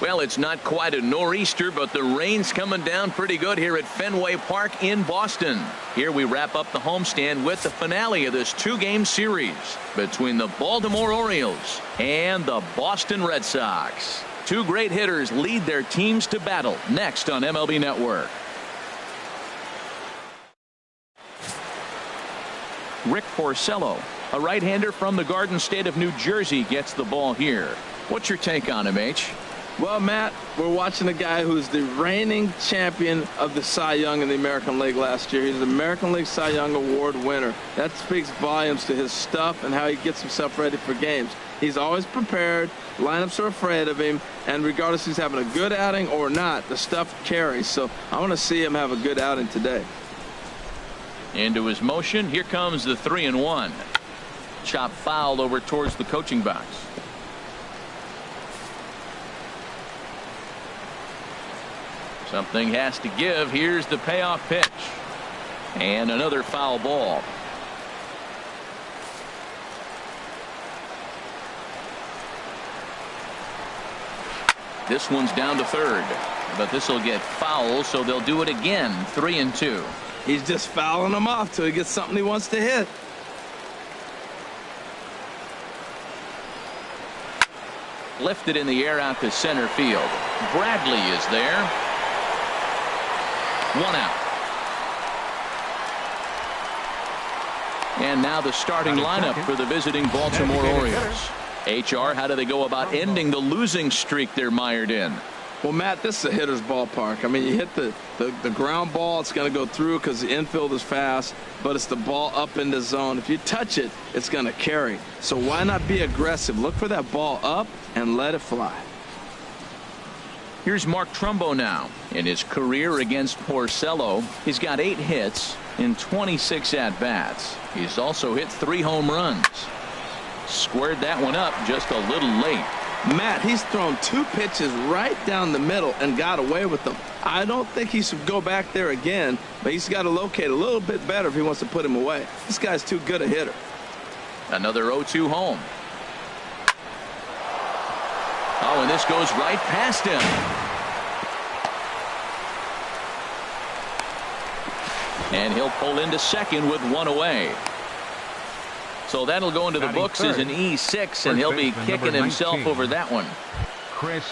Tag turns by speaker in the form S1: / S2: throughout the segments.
S1: Well, it's not quite a nor'easter, but the rain's coming down pretty good here at Fenway Park in Boston. Here we wrap up the homestand with the finale of this two-game series between the Baltimore Orioles and the Boston Red Sox. Two great hitters lead their teams to battle next on MLB Network. Rick Porcello, a right-hander from the Garden State of New Jersey, gets the ball here. What's your take on him, H?
S2: Well, Matt, we're watching a guy who's the reigning champion of the Cy Young in the American League last year. He's the American League Cy Young Award winner. That speaks volumes to his stuff and how he gets himself ready for games. He's always prepared. Lineups are afraid of him, and regardless if he's having a good outing or not, the stuff carries. So I want to see him have a good outing today.
S1: Into his motion. Here comes the 3-1. Chop foul over towards the coaching box. Something has to give. Here's the payoff pitch. And another foul ball. This one's down to third. But this will get foul, so they'll do it again. 3-2.
S2: He's just fouling them off till he gets something he wants to hit.
S1: Lifted in the air out to center field. Bradley is there. One out. And now the starting lineup for the visiting Baltimore Orioles. HR, how do they go about ending the losing streak they're mired in?
S2: Well, Matt, this is a hitter's ballpark. I mean, you hit the ground ball, it's going to go through because the infield is fast, but it's the ball up in the zone. If you touch it, it's going to carry. So why not be aggressive? Look for that ball up and let it fly.
S1: Here's Mark Trumbo now. In his career against Porcello, he's got 8 hits in 26 at-bats. He's also hit 3 home runs. Squared that one up just a little late.
S2: Matt, he's thrown 2 pitches right down the middle and got away with them. I don't think he should go back there again, but he's got to locate a little bit better if he wants to put him away. This guy's too good a hitter.
S1: Another 0-2 home. Oh, and this goes right past him. And he'll pull into second with 1 away. So that'll go into the books as an E6, and he'll be kicking himself over that one.
S3: Chris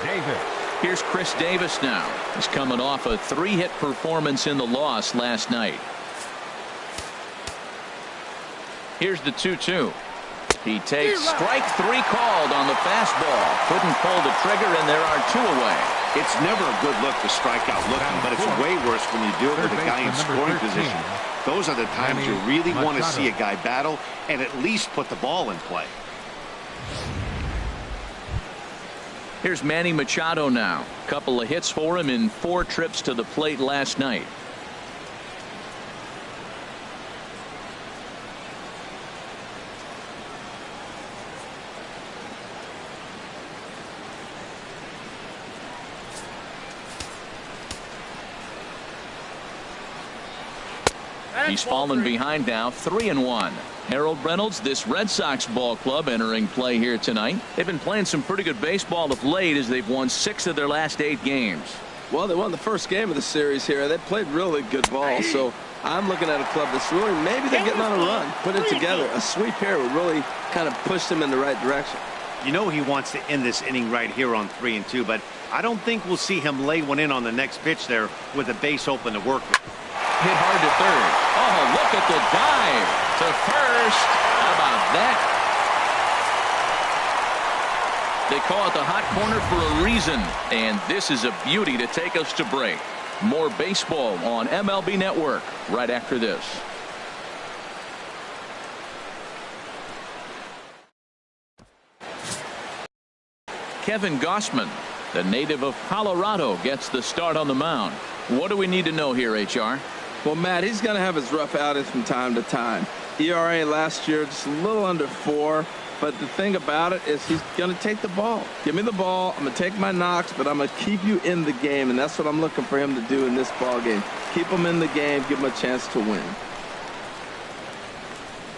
S3: Davis.
S1: Here's Chris Davis now. He's coming off a 3-hit performance in the loss last night. Here's the 2-2. He takes strike 3 called on the fastball. Couldn't pull the trigger, and there are 2 away.
S4: It's never a good look to strike out looking, but it's way worse when you do it with a guy in scoring position. Those are the times you really want to see a guy battle and at least put the ball in play.
S1: Here's Manny Machado now. Couple of hits for him in 4 trips to the plate last night. He's fallen behind now, 3-1. Harold Reynolds, this Red Sox ball club entering play here tonight. They've been playing some pretty good baseball of late as they've won 6 of their last 8 games.
S2: Well, they won the first game of the series here. They played really good ball. So I'm looking at a club that's really, maybe they're getting on a run. Put it together. A sweep here would really kind of push them in the right direction.
S4: You know he wants to end this inning right here on 3-2, but I don't think we'll see him lay one in on the next pitch there with the base open to work with.
S1: Hit hard to third. Oh, look at the dive to first. How about that? They call it the hot corner for a reason, and this is a beauty to take us to break. More baseball on MLB Network right after this. Kevin Gausman, the native of Colorado, gets the start on the mound. What do we need to know here, HR?
S2: Well, Matt, he's going to have his rough outings from time to time. ERA last year just a little under 4. But the thing about it is he's going to take the ball. Give me the ball. I'm going to take my knocks, but I'm going to keep you in the game. And that's what I'm looking for him to do in this ball game. Keep him in the game. Give him a chance to win.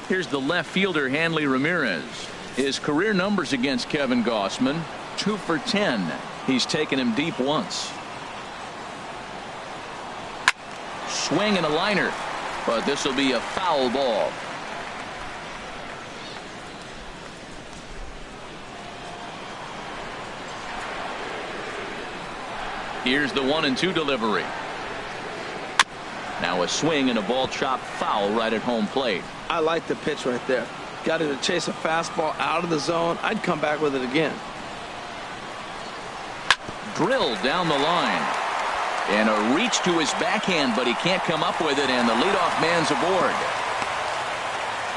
S1: Here's the left fielder, Hanley Ramirez. His career numbers against Kevin Gausman, 2 for 10. He's taken him deep once. Swing and a liner, but this will be a foul ball. Here's the 1-2 delivery. Now a swing and a ball chopped foul right at home plate.
S2: I like the pitch right there. Got him to chase a fastball out of the zone. I'd come back with it again.
S1: Drilled down the line. And a reach to his backhand, but he can't come up with it, and the leadoff man's aboard.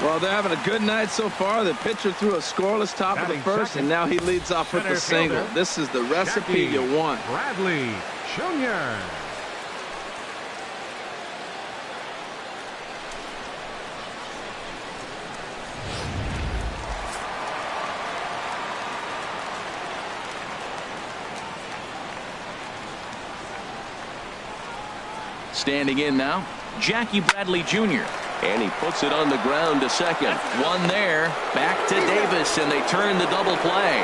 S2: Well, they're having a good night so far. The pitcher threw a scoreless top of the first, and now he leads off with the single. This is the recipe you want.
S3: Bradley Jr.
S1: Standing in now, Jackie Bradley Jr. And he puts it on the ground to second. One there. Back to Davis, and they turn the double play.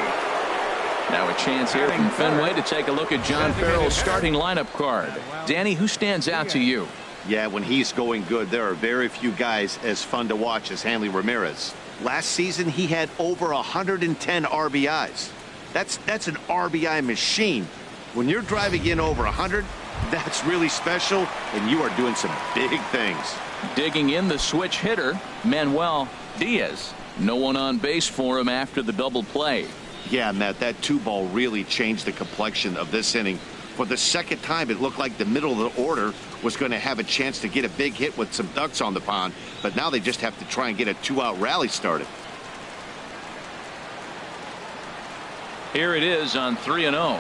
S1: Now a chance here from Fenway to take a look at John Farrell's starting lineup card. Danny, who stands out to you?
S4: Yeah, when he's going good, there are very few guys as fun to watch as Hanley Ramirez. Last season, he had over 110 RBIs. That's an RBI machine. When you're driving in over 100, that's really special, and you are doing some big things.
S1: Digging in the switch hitter, Manuel Diaz. No one on base for him after the double play.
S4: Yeah, Matt, that 2-ball really changed the complexion of this inning. For the second time, it looked like the middle of the order was going to have a chance to get a big hit with some ducks on the pond, but now they just have to try and get a 2-out rally started.
S1: Here it is on 3-0.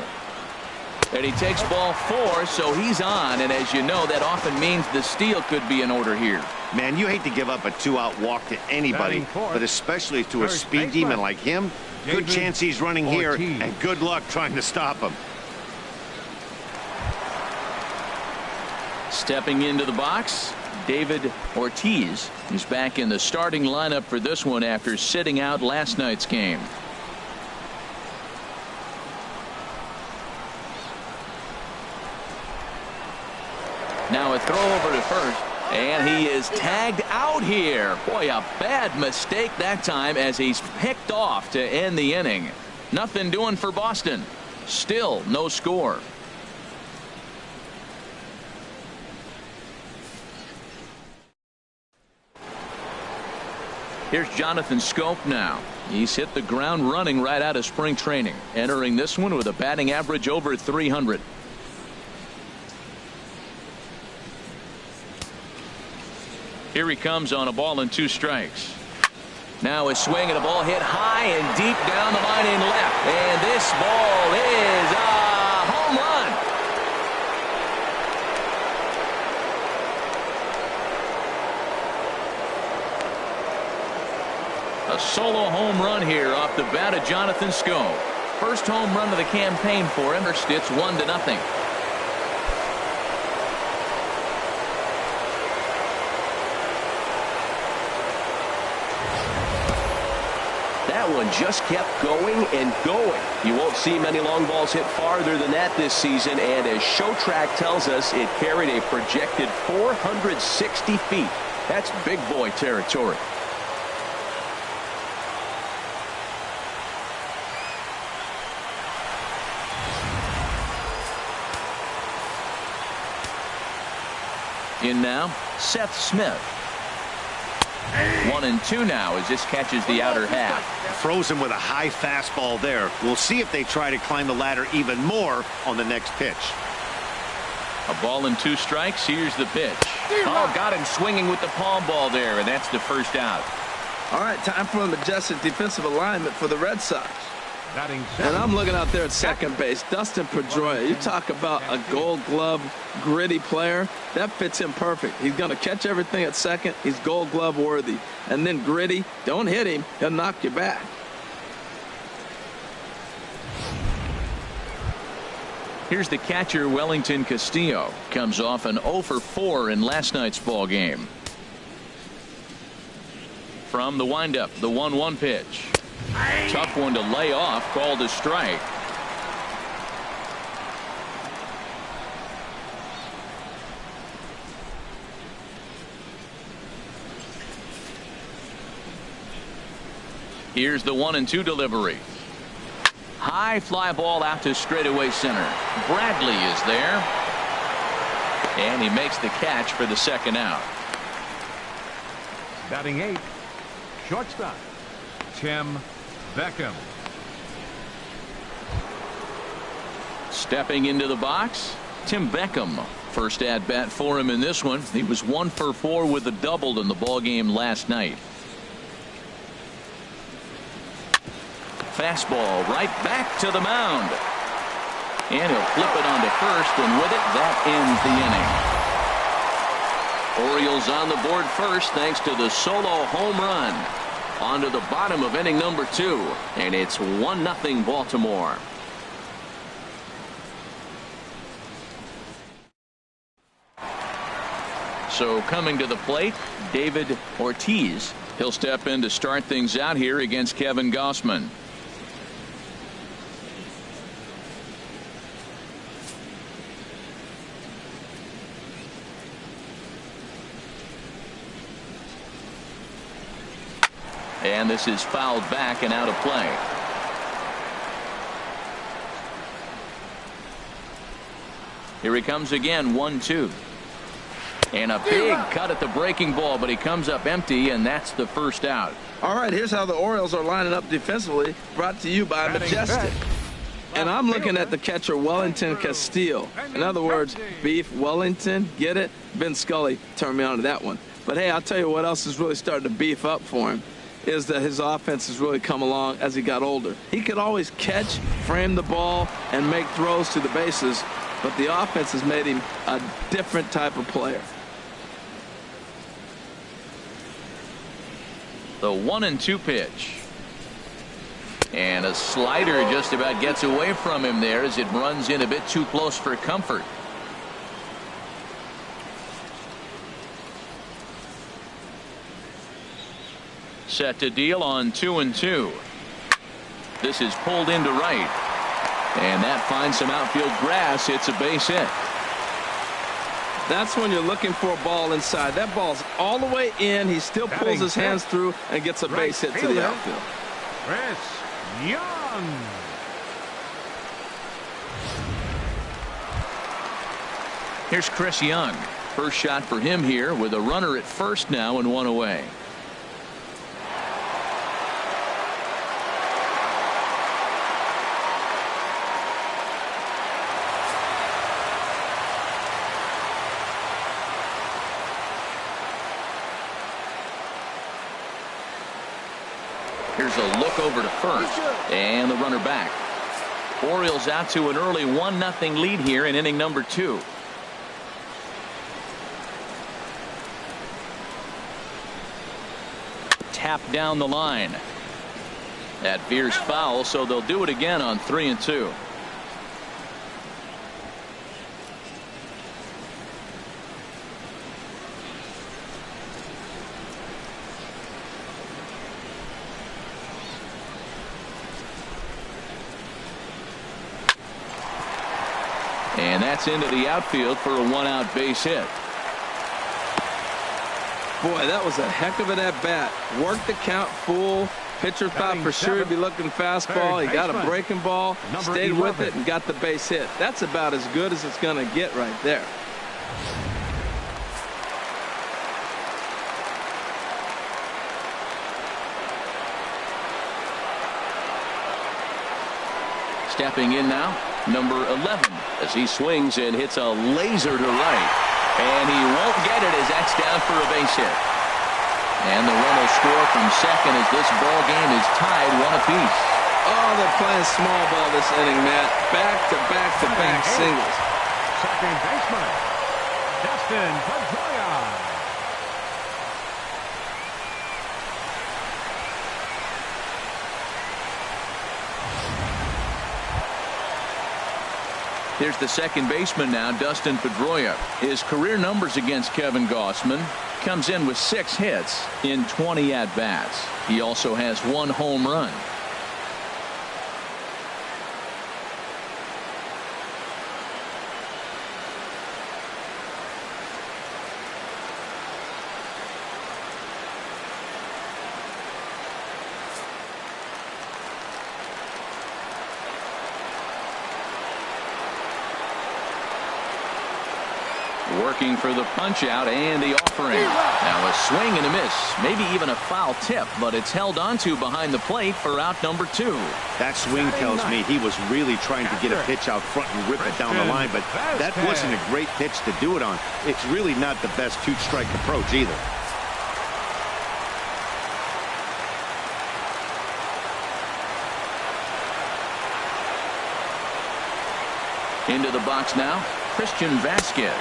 S1: And he takes ball 4, so he's on, and as you know, that often means the steal could be in order here.
S4: Man, you hate to give up a 2-out walk to anybody, but especially to a speed demon like him. Good chance he's running here, and good luck trying to stop him.
S1: Stepping into the box, David Ortiz is back in the starting lineup for this one after sitting out last night's game. Now a throw over to first, and he is tagged out here. Boy, a bad mistake that time as he's picked off to end the inning. Nothing doing for Boston. Still no score. Here's Jonathan Scope now. He's hit the ground running right out of spring training, entering this one with a batting average over 300. Here he comes on a ball and 2 strikes. Now a swing and a ball hit high and deep down the line in left. And this ball is a home run. A solo home run here off the bat of Jonathan Scope. First home run of the campaign for him. First, it's 1-0.
S5: That one just kept going and going. You won't see many long balls hit farther than that this season, and as Showtrack tells us, it carried a projected 460 feet. That's big boy territory.
S1: In now, Seth Smith. 1-2 now as this catches the outer half.
S4: Frozen with a high fastball there. We'll see if they try to climb the ladder even more on the next pitch.
S1: A ball and 2 strikes. Here's the pitch. Oh, got him swinging with the palm ball there, and that's the first out.
S2: All right, time for a majestic defensive alignment for the Red Sox. And I'm looking out there at second base. Dustin Pedroia, you talk about a Gold Glove gritty player. That fits him perfect. He's going to catch everything at second. He's Gold Glove worthy. And then gritty, don't hit him, he'll knock you back.
S1: Here's the catcher, Wellington Castillo. Comes off an 0 for 4 in last night's ball game. From the windup, the 1-1 pitch. Tough one to lay off, called a strike. Here's the 1-2 delivery. High fly ball out to straightaway center. Bradley is there. And he makes the catch for the second out.
S3: Batting 8th, shortstop, Tim Beckham.
S1: Stepping into the box, Tim Beckham. First at bat for him in this one. He was 1 for 4 with a double in the ball game last night. Fastball right back to the mound. And he'll flip it onto first, and with it, that ends the inning. Orioles on the board first thanks to the solo home run. On to the bottom of inning number 2, and it's 1-0 Baltimore. So coming to the plate, David Ortiz. He'll step in to start things out here against Kevin Gausman. And this is fouled back and out of play. Here he comes again, 1-2. And a big cut at the breaking ball, but he comes up empty, and that's the first out.
S2: All right, here's how the Orioles are lining up defensively, brought to you by Majestic. And I'm looking at the catcher, Wellington Castillo. In other words, Beef Wellington, get it? Vin Scully turned me on to that one. But hey, I'll tell you what else is really starting to beef up for him, is that his offense has really come along as he got older. He could always catch, frame the ball, and make throws to the bases, but the offense has made him a different type of player.
S1: The 1-2 pitch. And a slider just about gets away from him there as it runs in a bit too close for comfort. Set to deal on 2-2. This is pulled into right. And that finds some outfield grass. It's a base hit.
S2: That's when you're looking for a ball inside. That ball's all the way in. He still pulls his hands through and gets a base hit to the outfield.
S3: Chris Young.
S1: Here's Chris Young. First shot for him here with a runner at first now and 1 away. Here's a look over to first, and the runner back. Orioles out to an early 1-0 lead here in inning number 2. Tap down the line. That veers foul, so they'll do it again on 3-2. And that's into the outfield for a 1-out base hit.
S2: Boy, that was a heck of an at-bat. Worked the count full. Pitcher thought for sure he'd be looking fastball. He got a breaking ball, stayed with it, and got the base hit. That's about as good as it's going to get right there.
S1: Stepping in now, number 11, as he swings and hits a laser to right. And he won't get it as that's down for a base hit. And the run will score from second as this ball game is tied 1 apiece.
S2: Oh, they're playing small ball this inning, Matt. Back-to-back-to-back singles.
S3: Second baseman, Dustin Pedroia.
S1: Here's the second baseman now, Dustin Pedroia. His career numbers against Kevin Gausman comes in with 6 hits in 20 at-bats. He also has 1 home run. Working for the punch out and the offering. Now a swing and a miss, maybe even a foul tip, but it's held onto behind the plate for out number 2.
S4: That swing tells me he was really trying to get a pitch out front and rip it down the line, but that wasn't a great pitch to do it on. It's really not the best 2-strike approach either.
S1: Into the box now, Christian Vasquez.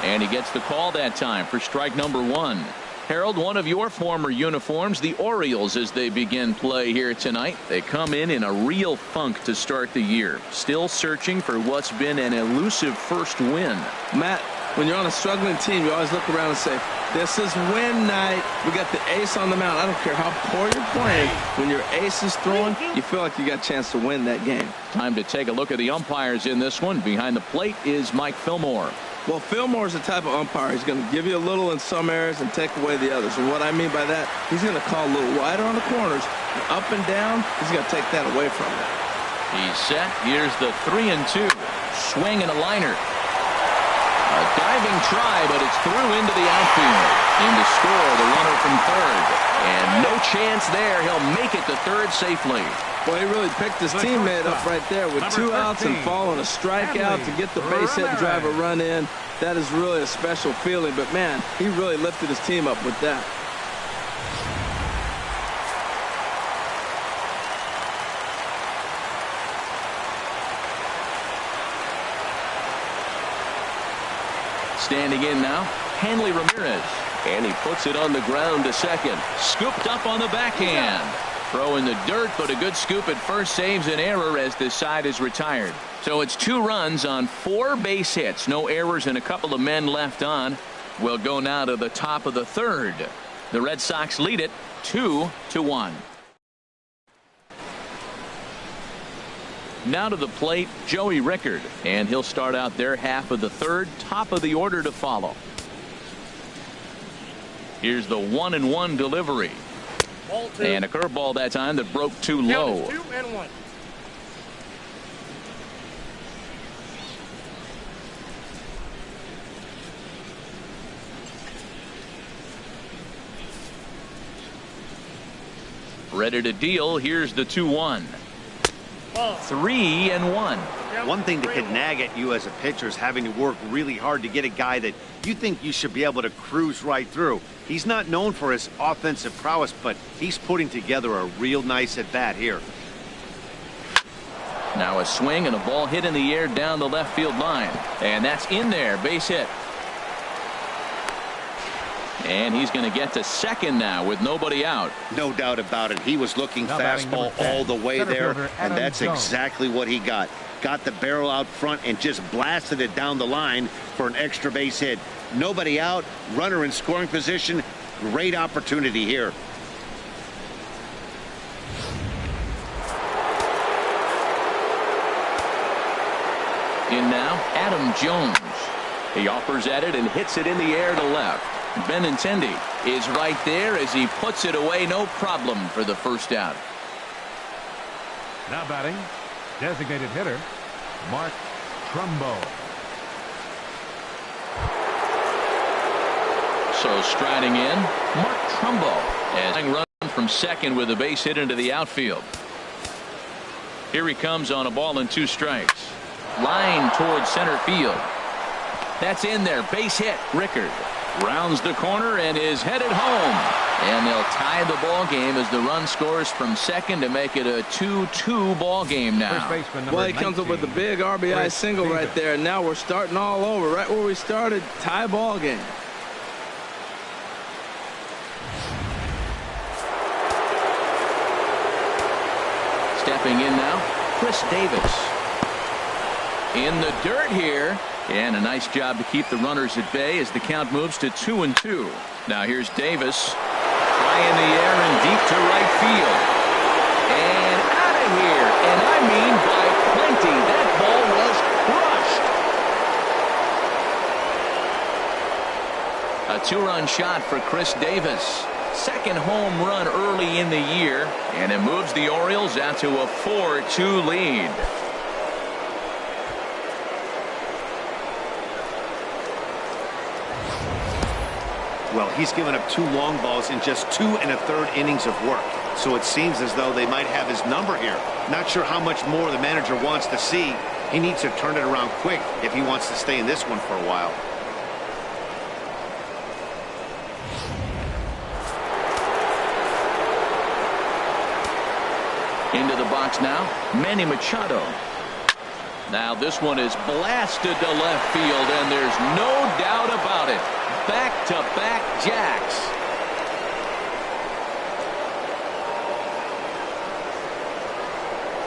S1: And he gets the call that time for strike number 1. Harold, one of your former uniforms, the Orioles, as they begin play here tonight. They come in a real funk to start the year. Still searching for what's been an elusive first win.
S2: Matt, when you're on a struggling team, you always look around and say, this is win night. We got the ace on the mound. I don't care how poor you're playing. When your ace is throwing, you feel like you got a chance to win that game.
S1: Time to take a look at the umpires in this one. Behind the plate is Mike Fillmore.
S2: Well, Fillmore's the type of umpire. He's going to give you a little in some areas and take away the others. And what I mean by that, he's going to call a little wider on the corners. And up and down, he's going to take that away from you.
S1: He's set. Here's the 3-2. Swing and a liner. A diving try, but it's through into the outfield. In to score, the runner from third. And no chance there. He'll make it to third safely.
S2: Boy, he really picked his teammate up right there with 2 outs and following a strikeout to get the base hit and drive a run in. That is really a special feeling. But, man, he really lifted his team up with that.
S1: Standing in now, Hanley Ramirez. And he puts it on the ground to second. Scooped up on the backhand. Throw in the dirt, but a good scoop at first saves an error as this side is retired. So it's 2 runs on 4 base hits. No errors and a couple of men left on. We'll go now to the top of the third. The Red Sox lead it 2-1. Now to the plate, Joey Rickard. And he'll start out their half of the third. Top of the order to follow. Here's the 1-1 delivery. And a curveball that time that broke too low.
S6: 2-1.
S1: Ready to deal. Here's the 2-1. 3-1.
S4: One thing that could nag at you as a pitcher is having to work really hard to get a guy that you think you should be able to cruise right through. He's not known for his offensive prowess, but he's putting together a real nice at-bat here.
S1: Now a swing and a ball hit in the air down the left field line. And that's in there. Base hit. And he's going to get to second now with nobody out.
S4: No doubt about it. He was looking fastball all the way there, and that's exactly what he got. Got the barrel out front and just blasted it down the line for an extra base hit. Nobody out, runner in scoring position. Great opportunity here.
S1: In now, Adam Jones. He offers at it and hits it in the air to left. Benintendi is right there as he puts it away. No problem for the first out.
S3: Now batting, designated hitter, Mark Trumbo.
S1: So striding in, Mark Trumbo as run from second with a base hit into the outfield. Here he comes on a ball and 2 strikes. Line towards center field. That's in there. Base hit. Rickard rounds the corner and is headed home. And they'll tie the ball game as the run scores from second to make it a 2-2 ball game now.
S2: Well, he comes up with a big RBI single right there. And now we're starting all over. Right where we started. Tie ball game.
S1: Stepping in now, Chris Davis. In the dirt here. And a nice job to keep the runners at bay as the count moves to 2-2. Now here's Davis. High in the air and deep to right field. And out of here. And I mean by plenty. That ball was crushed. A 2-run shot for Chris Davis. Second home run early in the year. And it moves the Orioles out to a 4-2 lead.
S4: Well, he's given up 2 long balls in just 2 1/3 innings of work. So it seems as though they might have his number here. Not sure how much more the manager wants to see. He needs to turn it around quick if he wants to stay in this one for a while.
S1: Into the box now, Manny Machado. Now this one is blasted to left field, and there's no doubt about it. Back-to-back jacks.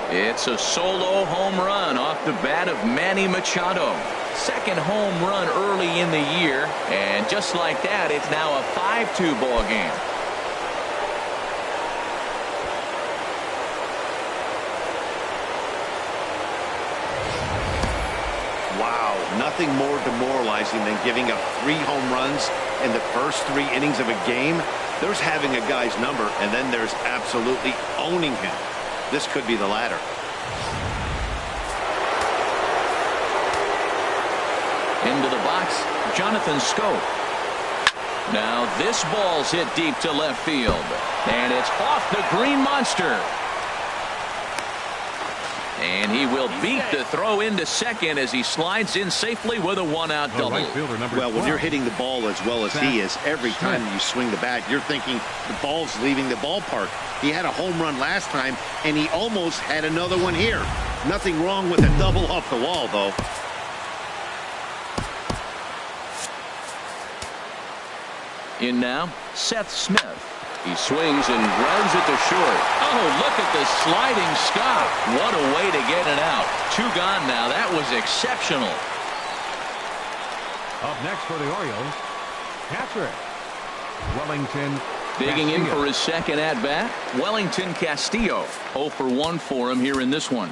S1: It's a solo home run off the bat of Manny Machado. Second home run early in the year, and just like that, it's now a 5-2 ball game.
S4: Wow, nothing more demoralizing than giving up 3 home runs in the first 3 innings of a game. There's having a guy's number, and then there's absolutely owning him. This could be the latter.
S1: Into the box, Jonathan Scope. Now this ball's hit deep to left field, and it's off the green monster. And he will beat the throw into second as he slides in safely with a 1-out double.
S3: Right fielder,
S4: well, when you're hitting the ball as well as he is, every time you swing the bat, you're thinking the ball's leaving the ballpark. He had a home run last time, and he almost had another one here. Nothing wrong with a double off the wall, though.
S1: In now, Seth Smith. He swings and grounds it to short. Oh, look at the sliding stop. What a way to get it out. 2 gone now. That was exceptional.
S3: Up next for the Orioles, catcher Wellington
S1: Digging in
S3: Castillo.
S1: for his second at-bat, Wellington Castillo. 0 for 1 for him here in this one.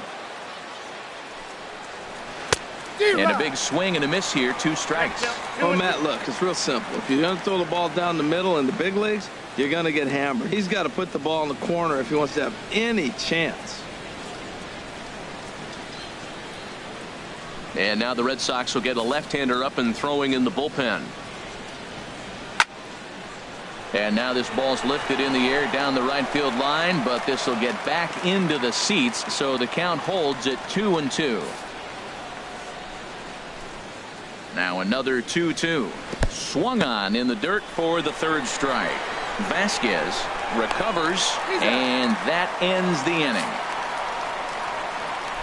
S1: And a big swing and a miss here. 2 strikes.
S2: Oh, Matt, look, it's real simple. If you're going to throw the ball down the middle in the big leagues, you're going to get hammered. He's got to put the ball in the corner if he wants to have any chance.
S1: And now the Red Sox will get a left-hander up and throwing in the bullpen. And now this ball's lifted in the air down the right field line, but this will get back into the seats, so the count holds at 2-2. Now another 2-2. Swung on in the dirt for the 3rd strike. Vasquez recovers, and that ends the inning.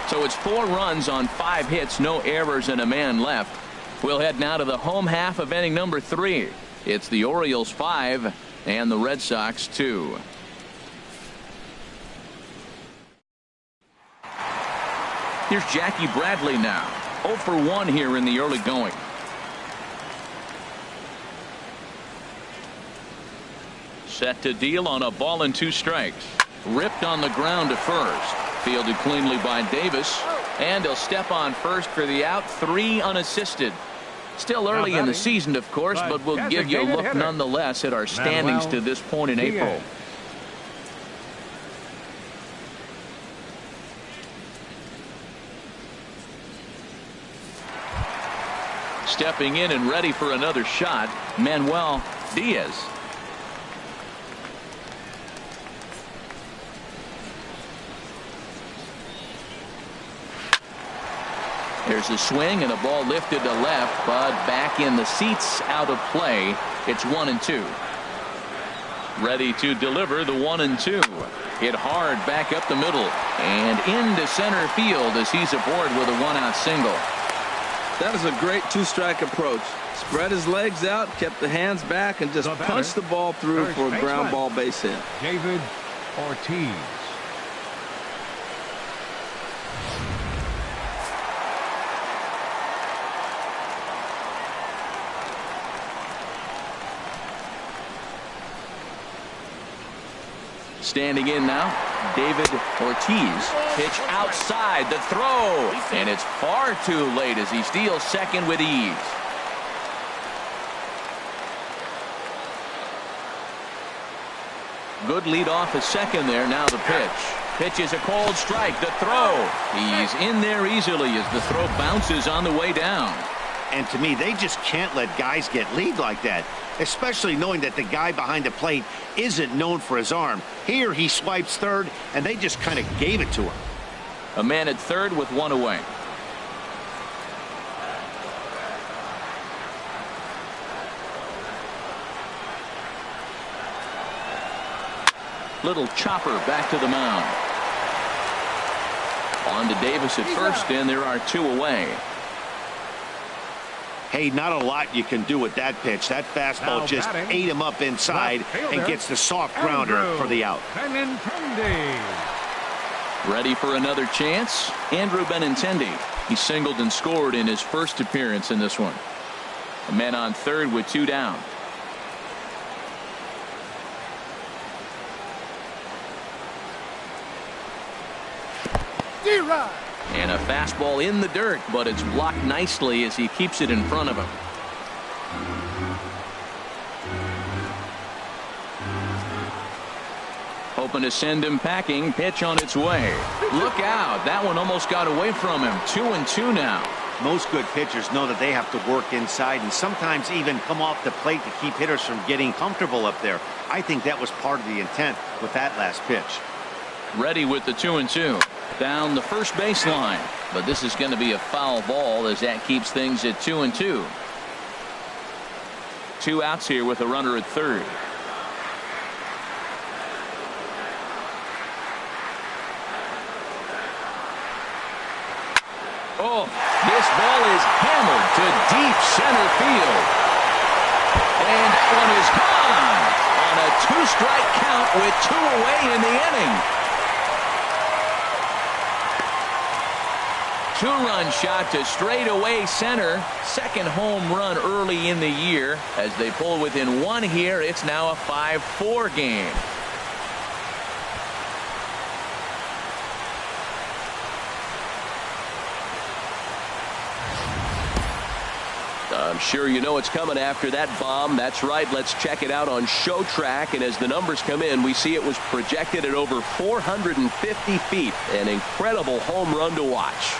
S1: So it's 4 runs on 5 hits, no errors, and a man left. We'll head now to the home half of inning number 3. It's the Orioles 5 and the Red Sox 2. Here's Jackie Bradley now. 0 for 1 here in the early going. Set to deal on a ball and 2 strikes. Ripped on the ground to first. Fielded cleanly by Davis. And he'll step on first for the out. 3 unassisted. Still early in the season, of course, but we'll give you a look nonetheless at our standings to this point in April. Stepping in and ready for another shot, Manuel Diaz. There's a swing and a ball lifted to left, but back in the seats, out of play. It's 1-2. Ready to deliver the 1-2. Hit hard back up the middle and into center field as he's aboard with a 1-out single.
S2: That is a great 2-strike approach. Spread his legs out, kept the hands back, and just punched the ball through for a ground ball base hit.
S3: David Ortiz.
S1: Standing in now, David Ortiz. Pitch outside, the throw, and it's far too late as he steals second with ease. Good lead off at second there. Now the pitch. Pitch is a cold strike. The throw. He's in there easily as the throw bounces on the way down.
S4: And to me, they just can't let guys get lead like that, especially knowing that the guy behind the plate isn't known for his arm. Here he swipes third, and they just kind of gave it to him.
S1: A man at third with one away. Little chopper back to the mound. On to Davis at first, and there are two away.
S4: Hey, not a lot you can do with that pitch. That fastball
S3: Now
S4: just
S3: batting,
S4: ate him up inside and gets the soft grounder for the out.
S3: Benintendi.
S1: Ready for another chance? Andrew Benintendi. He singled and scored in his first appearance in this one. A man on third with two down. And a fastball in the dirt, but it's blocked nicely as he keeps it in front of him. Hoping to send him packing. Pitch on its way. Look out. That one almost got away from him. 2-2 now.
S4: Most good pitchers know that they have to work inside and sometimes even come off the plate to keep hitters from getting comfortable up there. I think that was part of the intent with that last pitch.
S1: Ready with the 2-2. Down the first baseline. But this is going to be a foul ball as that keeps things at 2-2. Two outs here with a runner at third. Oh, this ball is hammered to deep center field. And that one is gone on a two-strike count with two away in the inning. Two-run shot to straightaway center. Second home run early in the year. As they pull within one here, it's now a 5-4 game. I'm sure you know what's coming after that bomb. That's right. Let's check it out on Show Track. And as the numbers come in, we see it was projected at over 450 feet. An incredible home run to watch.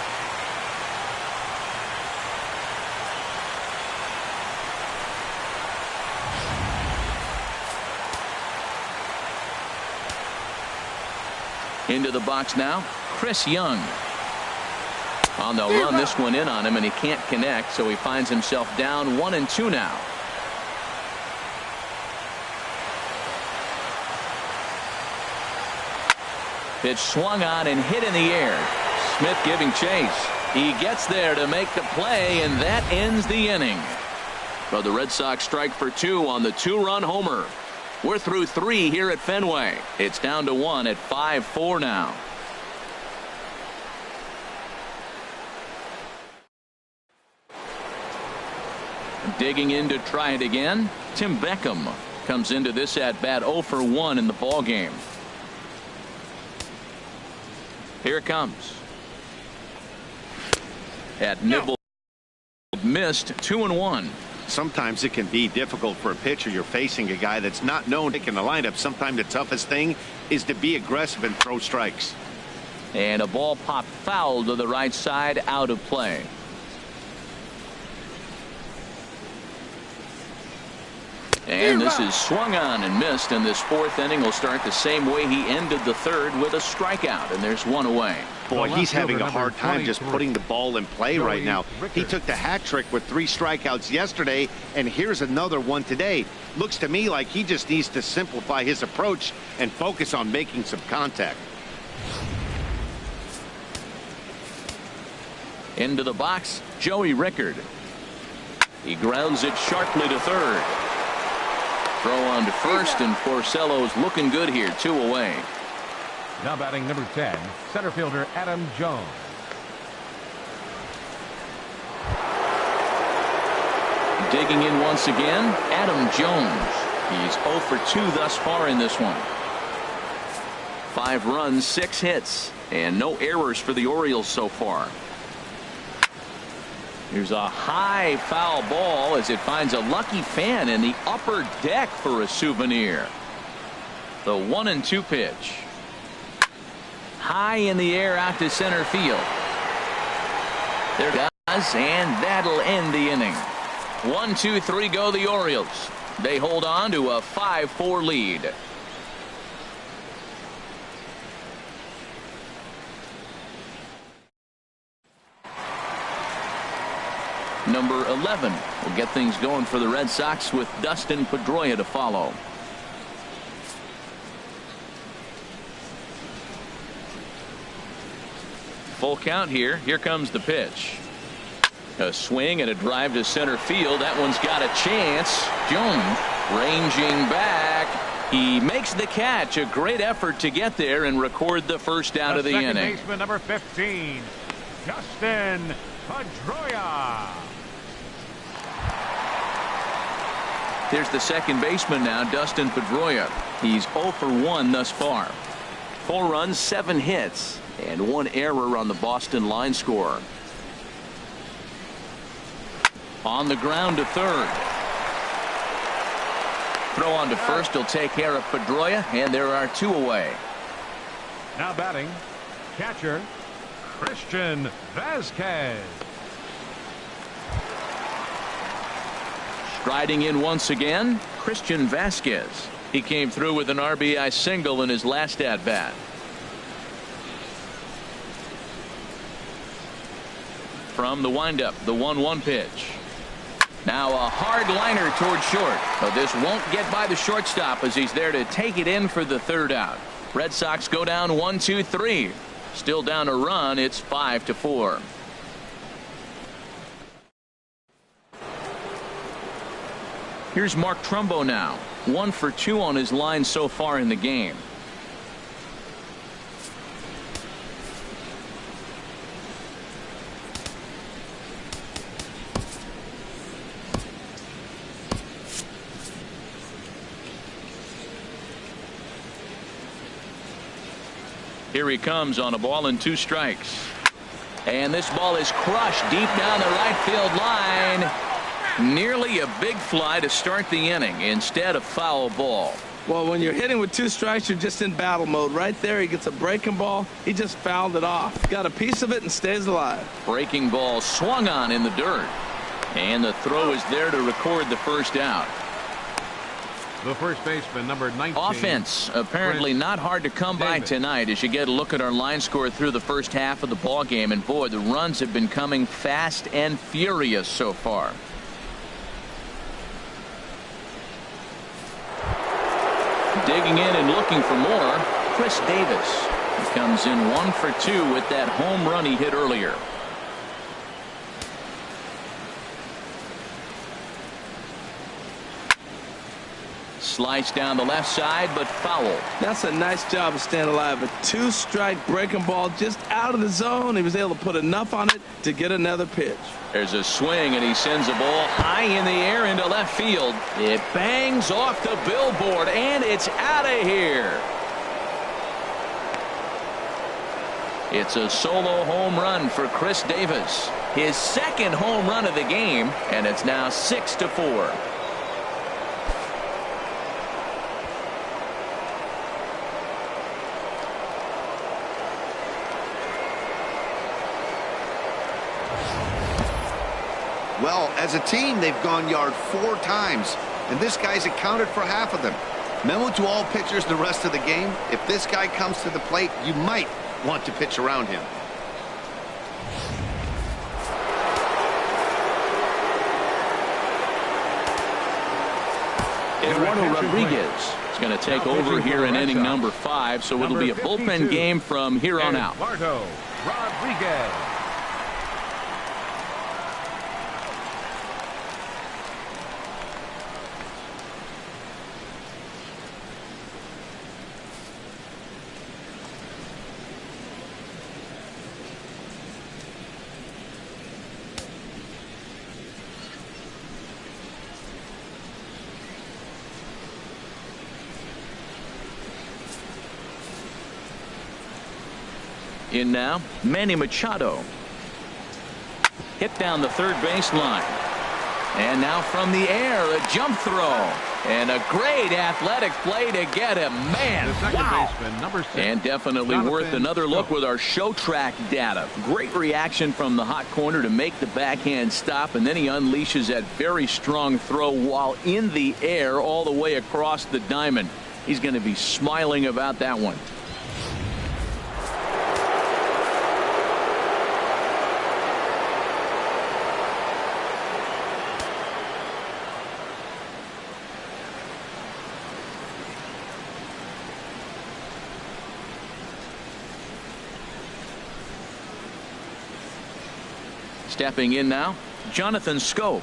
S1: Into the box now, Chris Young. On the run, this one in on him, and he can't connect, so he finds himself down 1-2 now. Pitch swung on and hit in the air. Smith giving chase. He gets there to make the play, and that ends the inning. But the Red Sox strike for two on the two-run homer. We're through three here at Fenway. It's down to one at 5-4 now. Digging in to try it again. Tim Beckham comes into this at bat 0 for 1 in the ball game. Here it comes. At nibble, missed 2-1.
S4: Sometimes it can be difficult for a pitcher. You're facing a guy that's not known in the lineup. Sometimes the toughest thing is to be aggressive and throw strikes.
S1: And a ball popped foul to the right side, out of play. And this is swung on and missed, and this fourth inning will start the same way he ended the third, with a strikeout, and there's one away.
S4: Boy, he's having a hard time just putting the ball in play right now. He took the hat trick with 3 strikeouts yesterday, and here's another one today. Looks to me like he just needs to simplify his approach and focus on making some contact.
S1: Into the box, Joey Rickard. He grounds it sharply to third. Throw on to first, and Porcello's looking good here, 2 away.
S3: Now batting number 10, center fielder Adam Jones.
S1: Digging in once again, Adam Jones. He's 0 for 2 thus far in this one. 5 runs, 6 hits, and no errors for the Orioles so far. Here's a high foul ball as it finds a lucky fan in the upper deck for a souvenir. The 1-2 pitch. High in the air out to center field. They're does, and that'll end the inning. 1, 2, 3 go the Orioles. They hold on to a 5-4 lead. Number 11 will get things going for the Red Sox with Dustin Pedroia to follow. Full count here. Here comes the pitch. A swing and a drive to center field. That one's got a chance. Jones ranging back. He makes the catch. A great effort to get there and record the first out of the inning.
S3: Second baseman, number 15, Dustin Pedroia.
S1: Here's the second baseman now, Dustin Pedroia. He's 0 for 1 thus far. 4 runs, 7 hits, and 1 error on the Boston line score. On the ground to third. Throw on to first will take care of Pedroia, and there are 2 away.
S3: Now batting, catcher Christian Vasquez.
S1: Striding in once again, Christian Vasquez. He came through with an RBI single in his last at-bat. From the windup, the 1-1 pitch. Now a hard liner toward short, but this won't get by the shortstop as he's there to take it in for the third out. Red Sox go down 1, 2, 3. Still down a run. It's 5-4. Here's Mark Trumbo now. 1 for 2 on his line so far in the game. Here he comes on a ball and 2 strikes. And this ball is crushed deep down the right field line. Nearly a big fly to start the inning. Instead, a foul ball.
S2: Well, when you're hitting with 2 strikes, you're just in battle mode. Right there, he gets a breaking ball. He just fouled it off. Got a piece of it and stays alive.
S1: Breaking ball swung on in the dirt. And the throw is there to record the first out.
S3: The first baseman, number 19.
S1: Offense apparently not hard to come by tonight as you get a look at our line score through the first half of the ball game. And boy, the runs have been coming fast and furious so far. Digging in and looking for more, Chris Davis. He comes in 1 for 2 with that home run he hit earlier. Slice down the left side, but foul.
S2: That's a nice job of staying alive. A 2-strike breaking ball just out of the zone. He was able to put enough on it to get another pitch.
S1: There's a swing, and he sends a ball high in the air into left field. It bangs off the billboard, and it's out of here. It's a solo home run for Chris Davis. His second home run of the game, and it's now 6-4.
S4: Well, as a team, they've gone yard 4 times, and this guy's accounted for half of them. Memo to all pitchers the rest of the game: if this guy comes to the plate, you might want to pitch around him.
S1: Eduardo Rodriguez is going to take over here in inning number 5, so it'll be a bullpen game from here on out.
S3: Eduardo Rodriguez.
S1: In now, Manny Machado. Hit down the third baseline. And now from the air, a jump throw. And a great athletic play to get him. Man,
S3: The second
S1: wow.
S3: baseman, number 6.
S1: And definitely
S3: Jonathan
S1: worth another look
S3: Schoop.
S1: with our show track data. Great reaction from the hot corner to make the backhand stop, and then he unleashes that very strong throw while in the air all the way across the diamond. He's going to be smiling about that one. Stepping in now, Jonathan Schoop.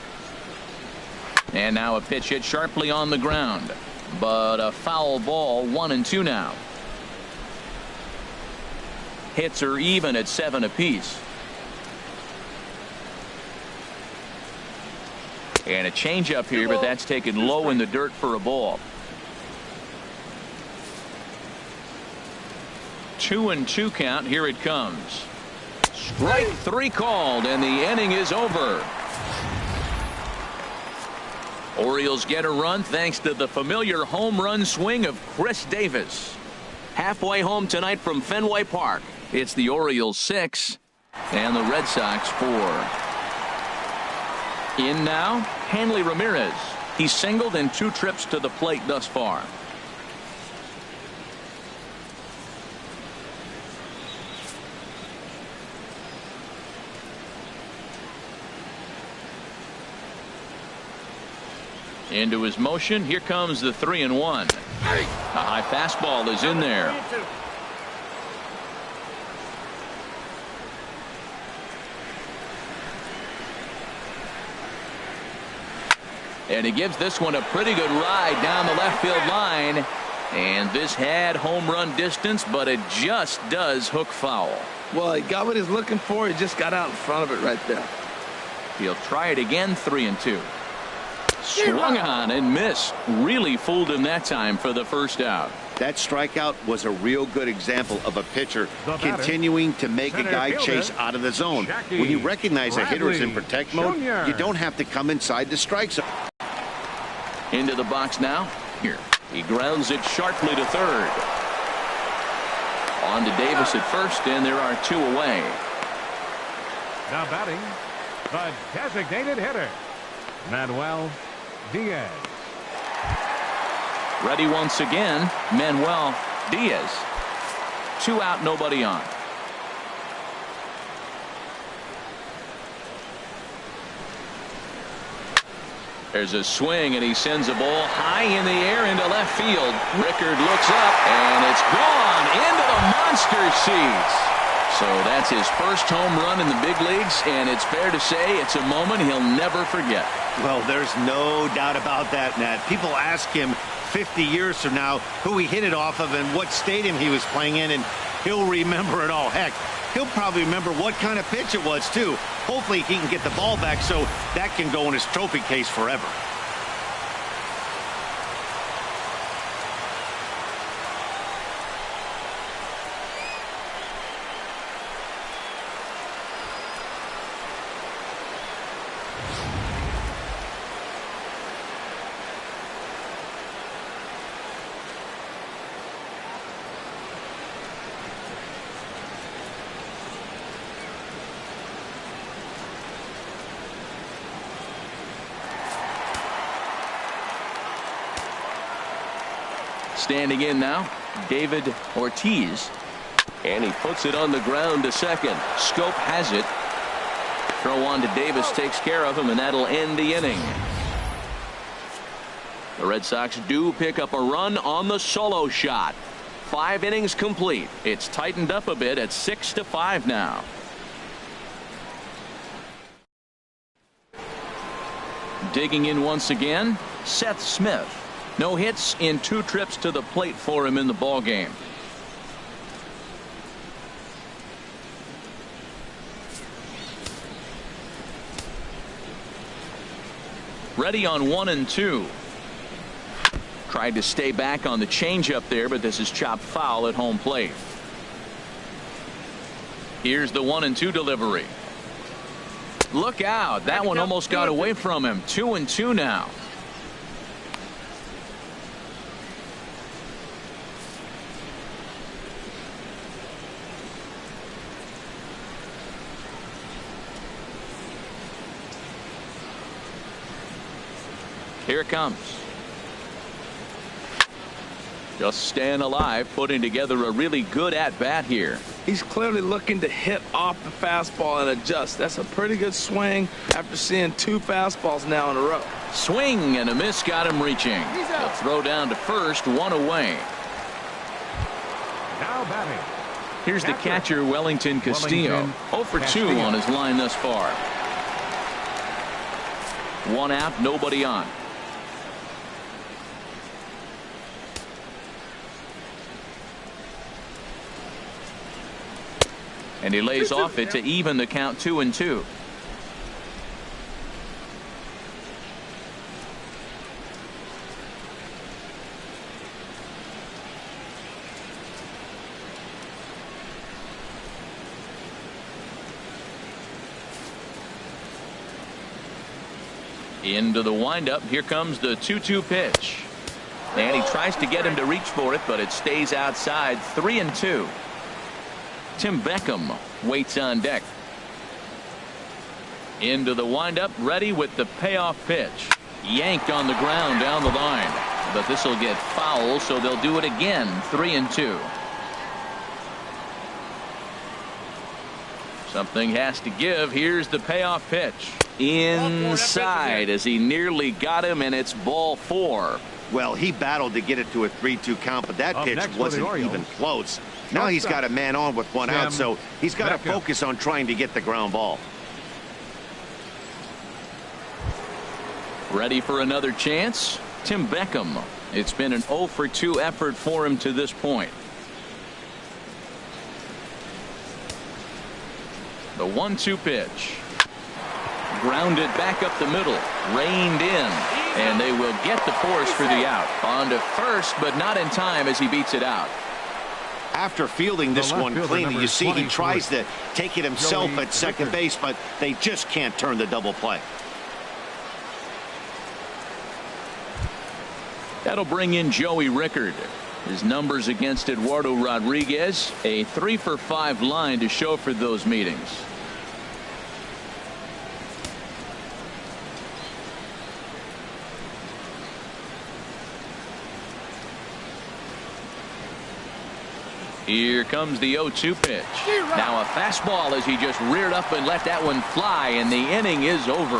S1: And now a pitch hit sharply on the ground. But a foul ball, 1-2 now. Hits are even at 7 apiece. And a changeup here, but that's taken low in the dirt for a ball. 2-2 count. Here it comes. Strike 3 called, and the inning is over. Orioles get a run thanks to the familiar home run swing of Chris Davis. Halfway home tonight from Fenway Park. It's the Orioles 6 and the Red Sox 4. In now, Hanley Ramirez. He's singled in 2 trips to the plate thus far. Into his motion. Here comes the 3-1. A high fastball is in there. And he gives this one a pretty good ride down the left field line. And this had home run distance, but it just does hook foul.
S2: Well, he got what he's looking for. He just got out in front of it right there.
S1: He'll try it again. 3-2. Swung on and missed. Really fooled him that time for the first out.
S4: That strikeout was a real good example of a pitcher
S3: The batter,
S4: continuing to make a
S3: center
S4: guy
S3: fielder,
S4: chase out of the zone.
S3: Jackie
S4: When you recognize a hitter is in
S3: Bradley
S4: protect mode,
S3: Jr.
S4: you don't have to come inside the strike zone.
S1: Into the box now. Here. He grounds it sharply to third. On to Davis at first, and there are 2 away.
S3: Now batting, the designated hitter, Manuel Diaz.
S1: Ready once again, Manuel Diaz. 2 out, nobody on. There's a swing, and he sends a ball high in the air into left field. Rickard looks up, and it's gone into the monster seats. So that's his first home run in the big leagues, and it's fair to say it's a moment he'll never forget.
S4: Well, there's no doubt about that, Nat. People ask him 50 years from now who he hit it off of and what stadium he was playing in, and he'll remember it all. Heck, he'll probably remember what kind of pitch it was, too. Hopefully he can get the ball back so that can go in his trophy case forever.
S1: Standing in now, David Ortiz. And he puts it on the ground to second. Schoop has it. Throw on to Davis takes care of him, and that'll end the inning. The Red Sox do pick up a run on the solo shot. 5 innings complete. It's tightened up a bit at 6-5 now. Digging in once again, Seth Smith. No hits in 2 trips to the plate for him in the ball game. Ready on 1-2. Tried to stay back on the changeup there, but this is chopped foul at home plate. Here's the 1-2 delivery. Look out. That one almost got away from him. 2-2 now. Here it comes. Just staying alive, putting together a really good at-bat here.
S2: He's clearly looking to hit off the fastball and adjust. That's a pretty good swing after seeing 2 fastballs now in a row.
S1: Swing and a miss got him reaching. The throw down to first, 1 away.
S3: Now batting.
S1: Here's the catcher, Wellington Castillo. 0 for 2 on his line thus far. 1 out, nobody on. And he lays off it to even the count 2-2. Into the windup. Here comes the 2-2 pitch. And he tries to get him to reach for it, but it stays outside. 3-2. Tim Beckham waits on deck. Into the windup, ready with the payoff pitch. Yanked on the ground down the line. But this will get foul, so they'll do it again. 3-2. Something has to give. Here's the payoff pitch. Inside as he nearly got him, and it's ball 4.
S4: Well, he battled to get it to a 3-2 count, but that pitch wasn't even close. Now he's got a man on with 1 out, so he's got to focus on trying to get the ground ball.
S1: Ready for another chance? Tim Beckham. It's been an 0 for 2 effort for him to this point. The 1-2 pitch. Grounded back up the middle. Reined in. And they will get the force for the out. On to first, but not in time as he beats it out.
S4: After fielding this one cleanly, you see he tries to take it himself at second base, but they just can't turn the double play.
S1: That'll bring in Joey Rickard. His numbers against Eduardo Rodriguez, a 3 for 5 line to show for those meetings. Here comes the 0-2 pitch. Now a fastball as he just reared up and let that one fly, and the inning is over.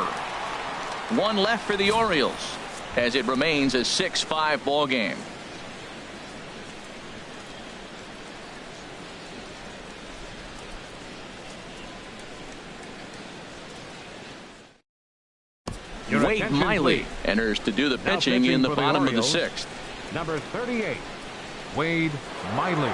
S1: 1 left for the Orioles as it remains a 6-5 ball game. Wade Miley enters to do the pitching in the bottom of the 6th.
S3: Number 38, Wade Miley.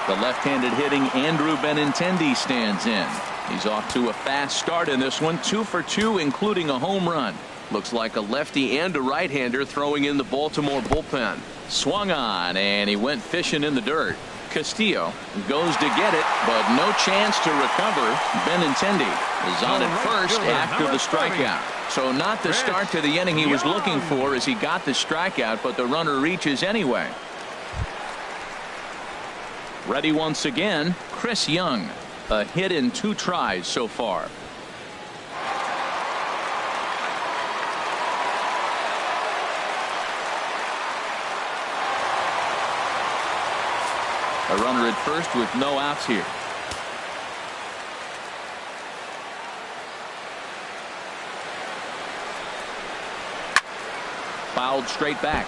S1: The left-handed hitting Andrew Benintendi stands in. He's off to a fast start in this one. 2 for 2, including a home run. Looks like a lefty and a right-hander throwing in the Baltimore bullpen. Swung on, and he went fishing in the dirt. Castillo goes to get it, but no chance to recover. Benintendi is on at first after the strikeout. So not the start to the inning he was looking for as he got the strikeout, but the runner reaches anyway. Ready once again, Chris Young. A hit in 2 tries so far. A runner at first with no outs here. Fouled straight back.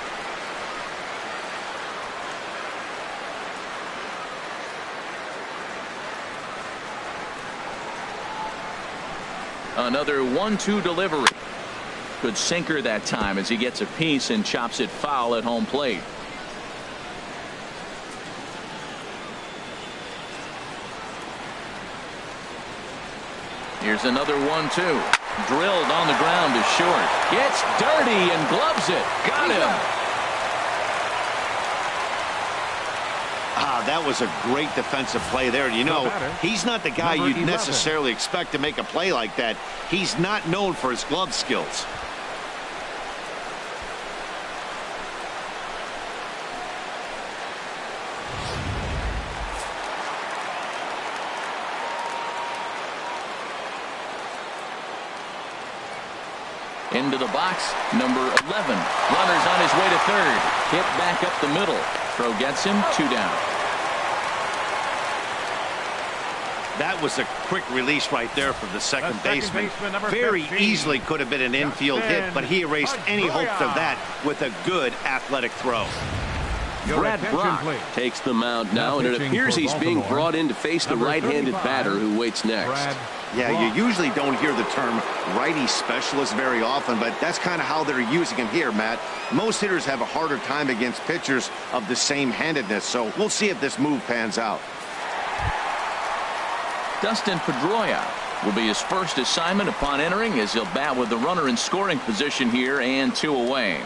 S1: Another 1-2 delivery. Good sinker that time as he gets a piece and chops it foul at home plate. Here's another 1-2. Drilled on the ground to short. Gets dirty and gloves it. Got him.
S4: That was a great defensive play there. You know, he's not the guy you'd necessarily expect to make a play like that. He's not known for his glove skills.
S1: Into the box, number 11. Runner's on his way to third. Hit back up the middle. Throw gets him, 2 down.
S4: That was a quick release right there from the second baseman. Very
S3: 15.
S4: Easily could have been an infield hit, but he erased any hopes of that with a good athletic throw.
S1: Brad Brock takes the mound now, and it appears he's being brought in to face the right-handed batter who waits next.
S4: Yeah, you usually don't hear the term righty specialist very often, but that's kind of how they're using him here, Matt. Most hitters have a harder time against pitchers of the same handedness, so we'll see if this move pans out.
S1: Dustin Pedroia will be his first assignment upon entering, as he'll bat with the runner in scoring position here and 2 away.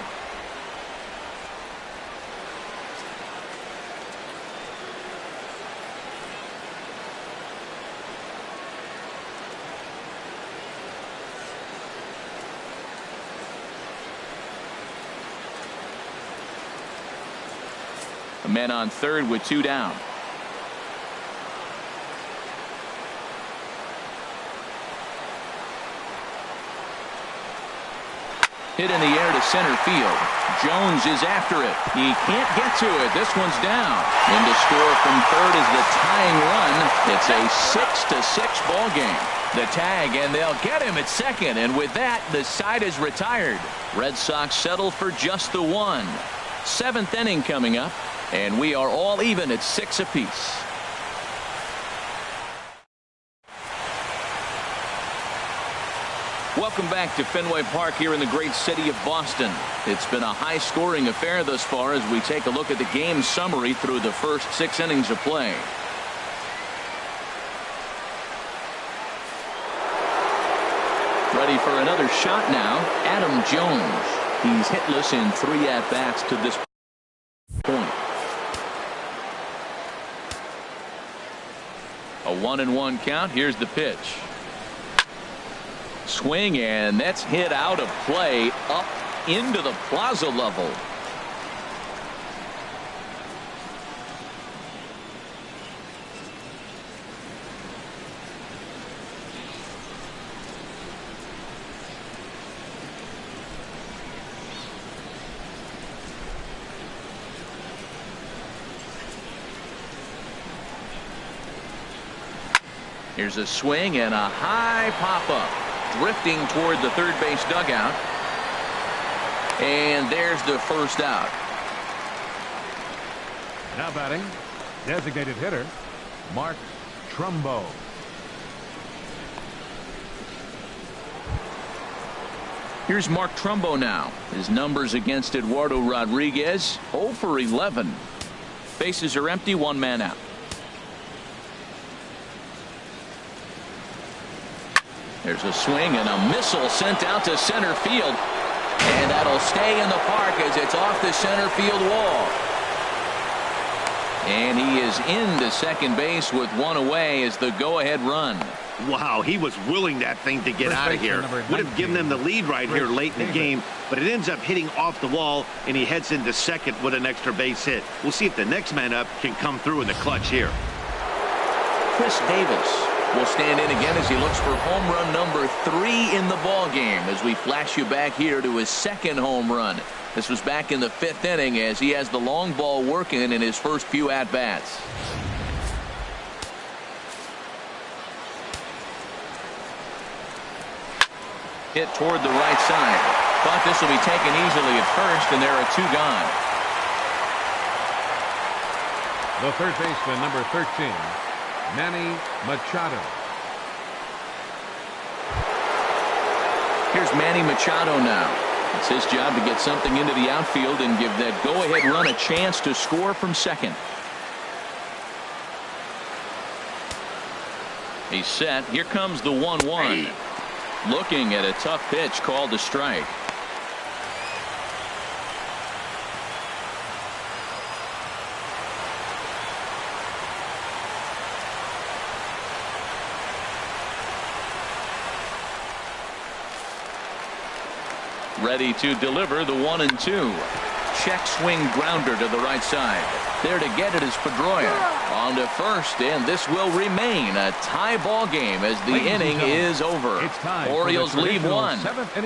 S1: A man on third with 2 down. Hit in the air to center field. Jones is after it. He can't get to it. This one's down. In to score from third is the tying run. It's a 6-6 ball game. The tag, and they'll get him at second. And with that, the side is retired. Red Sox settle for just the 1. 7th inning coming up, and we are all even at 6 apiece. Welcome back to Fenway Park here in the great city of Boston. It's been a high-scoring affair thus far as we take a look at the game summary through the first 6 innings of play. Ready for another shot now, Adam Jones. He's hitless in 3 at-bats to this point. A 1-1 count. Here's the pitch. Swing, and that's hit out of play up into the plaza level. Here's a swing and a high pop-up. Drifting toward the third base dugout. And there's the first out.
S3: Now batting, designated hitter, Mark Trumbo.
S1: Here's Mark Trumbo now. His numbers against Eduardo Rodriguez, 0 for 11. Bases are empty, 1 man out. There's a swing and a missile sent out to center field. And that'll stay in the park as it's off the center field wall. And he is into second base with 1 away as the go-ahead run.
S4: Wow, he was willing that thing to get out of here. Would have given them the lead right here late in the game, but it ends up hitting off the wall, and he heads into second with an extra base hit. We'll see if the next man up can come through in the clutch here.
S1: Chris Davis will stand in again as he looks for home run number 3 in the ball game as we flash you back here to his 2nd home run. This was back in the 5th inning as he has the long ball working in his first few at-bats. Hit toward the right side. Thought this will be taken easily at first, and there are 2 gone.
S3: The third baseman, number 13, Manny Machado.
S1: Here's Manny Machado now. It's his job to get something into the outfield and give that go-ahead run a chance to score from second. He's set. Here comes the 1-1. Looking at a tough pitch called a strike. Ready to deliver the 1-2. check swing grounder to the right side. There to get it is Pedroia on to first, and this will remain a tie ball game as the inning is over. Orioles lead 1.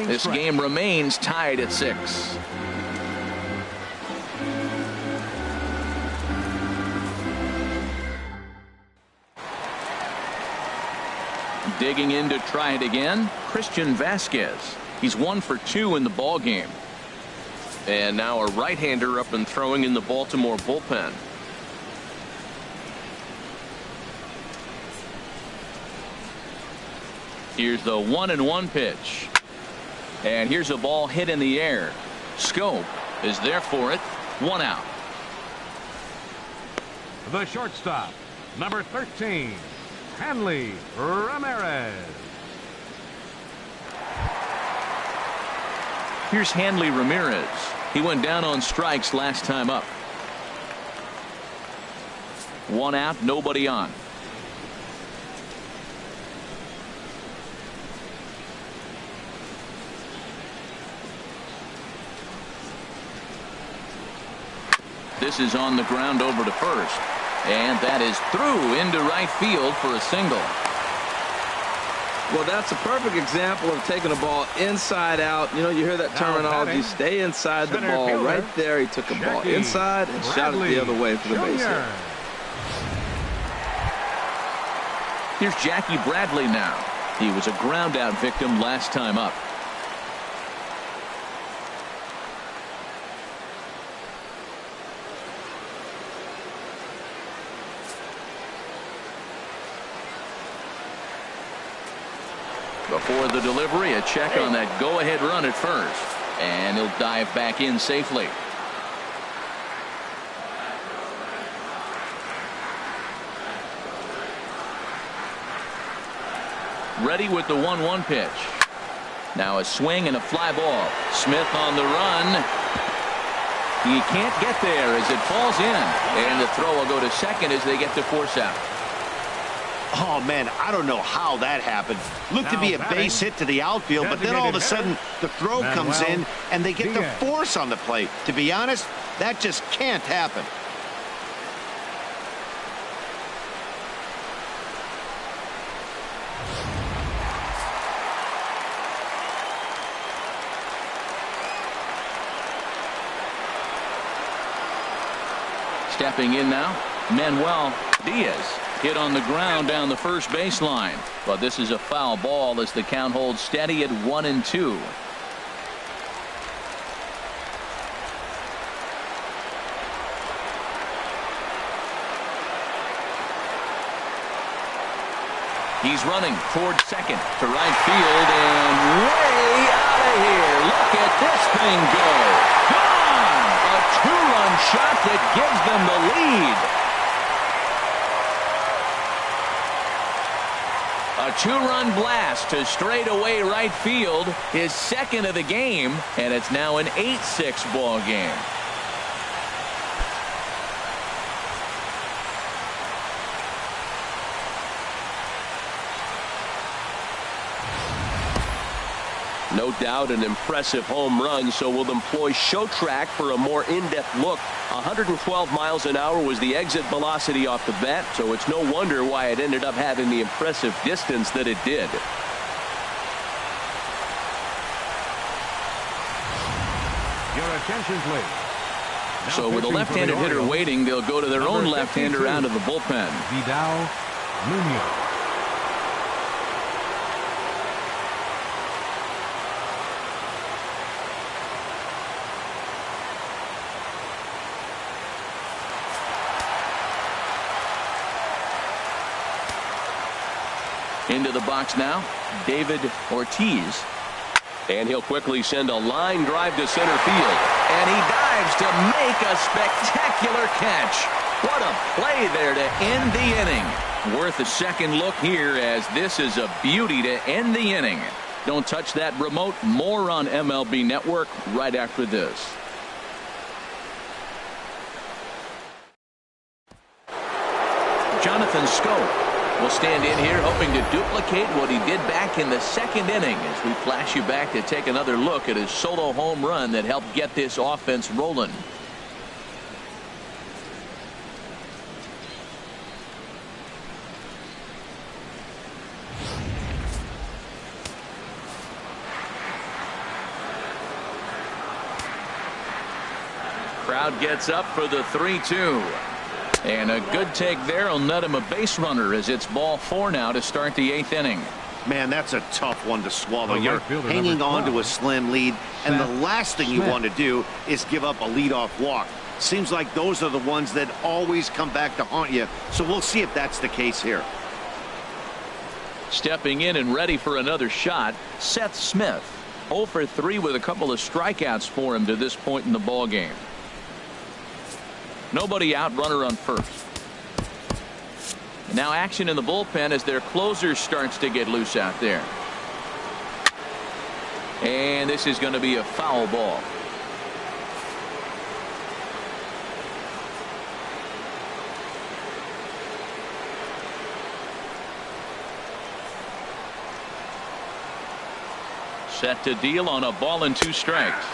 S1: This game remains tied at 6. Digging in to try it again, Christian Vasquez. He's 1 for 2 in the ball game. And now a right-hander up and throwing in the Baltimore bullpen. Here's the 1-1 pitch. And here's a ball hit in the air. Scope is there for it. 1 out.
S3: The shortstop, number 13, Hanley Ramirez.
S1: Here's Hanley Ramirez. He went down on strikes last time up. 1 out, nobody on. This is on the ground over to first. And that is through into right field for a single.
S2: Well, that's a perfect example of taking a ball inside out. You know, you hear that terminology, stay inside the ball. Right there, he took a ball inside and shot it the other way for the base hit.
S1: Here's Jackie Bradley now. He was a ground out victim last time up. Before the delivery, a check on that go-ahead run at first. And he'll dive back in safely. Ready with the 1-1 pitch. Now a swing and a fly ball. Smith on the run. He can't get there as it falls in. And the throw will go to second as they get the force out.
S4: Oh, man, I don't know how that happened. Looked to be a base hit to the outfield, but then all of a sudden the throw comes in and they get the force on the plate. To be honest, that just can't happen.
S1: Stepping in now, Manuel Diaz. Hit on the ground down the first baseline. But this is a foul ball as the count holds steady at 1-2. He's running toward second to right field and way out of here. Look at this thing go. Gone! A 2-run shot that gives them the lead. A 2-run blast to straightaway right field, his second of the game, and it's now an 8-6 ball game. No doubt an impressive home run, so we'll employ show track for a more in-depth look. 112 miles an hour was the exit velocity off the bat, so it's no wonder why it ended up having the impressive distance that it did.
S3: Your attention, please. Now
S1: so with a left-handed hitter waiting, they'll go to their own left-hander out of the bullpen.
S3: Vidal Munoz.
S1: Into the box now, David Ortiz. And he'll quickly send a line drive to center field. And he dives to make a spectacular catch. What a play there to end the inning. Worth a second look here as this is a beauty to end the inning. Don't touch that remote. More on MLB Network right after this. Jonathan Scope We'll stand in here hoping to duplicate what he did back in the second inning as we flash you back to take another look at his solo home run that helped get this offense rolling. Crowd gets up for the 3-2. And a good take there will net him a base runner as it's ball 4 now to start the 8th inning.
S4: Man, that's a tough one to swallow. You're hanging on to a slim lead, and the last thing you want to do is give up a leadoff walk. Seems like those are the ones that always come back to haunt you, so we'll see if that's the case here.
S1: Stepping in and ready for another shot, Seth Smith. 0 for 3 with a couple of strikeouts for him to this point in the ball game. Nobody out, runner on first. And now action in the bullpen as their closer starts to get loose out there. And this is going to be a foul ball. Set to deal on a ball and 2 strikes.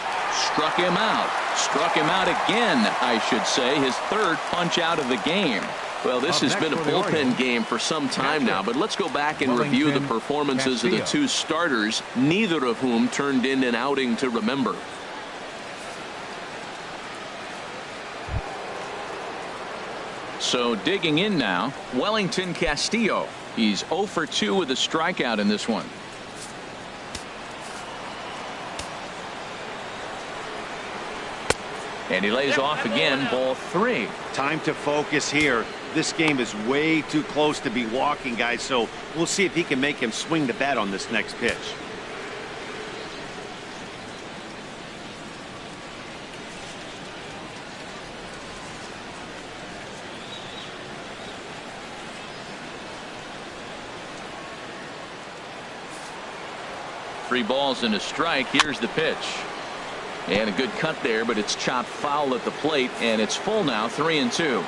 S1: Struck him out. Struck him out again, I should say. His 3rd punch out of the game. Well, this has been a bullpen game for some time now, but let's go back and review the performances of the 2 starters, neither of whom turned in an outing to remember. So digging in now, Wellington Castillo. He's 0 for 2 with a strikeout in this one. And he lays off again, ball 3.
S4: Time to focus here. This game is way too close to be walking, guys, so we'll see if he can make him swing the bat on this next pitch.
S1: Three balls and a strike. Here's the pitch. And a good cut there, but it's chopped foul at the plate, and it's full now, 3-2.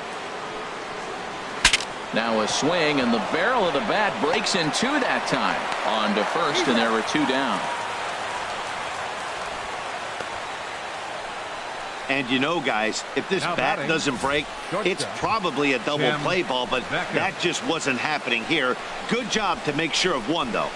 S1: Now a swing, and the barrel of the bat breaks in 2 that time. On to first, and there were 2 down.
S4: And you know, guys, if this bat doesn't break, it's probably a double play ball, but that just wasn't happening here. Good job to make sure of one, though.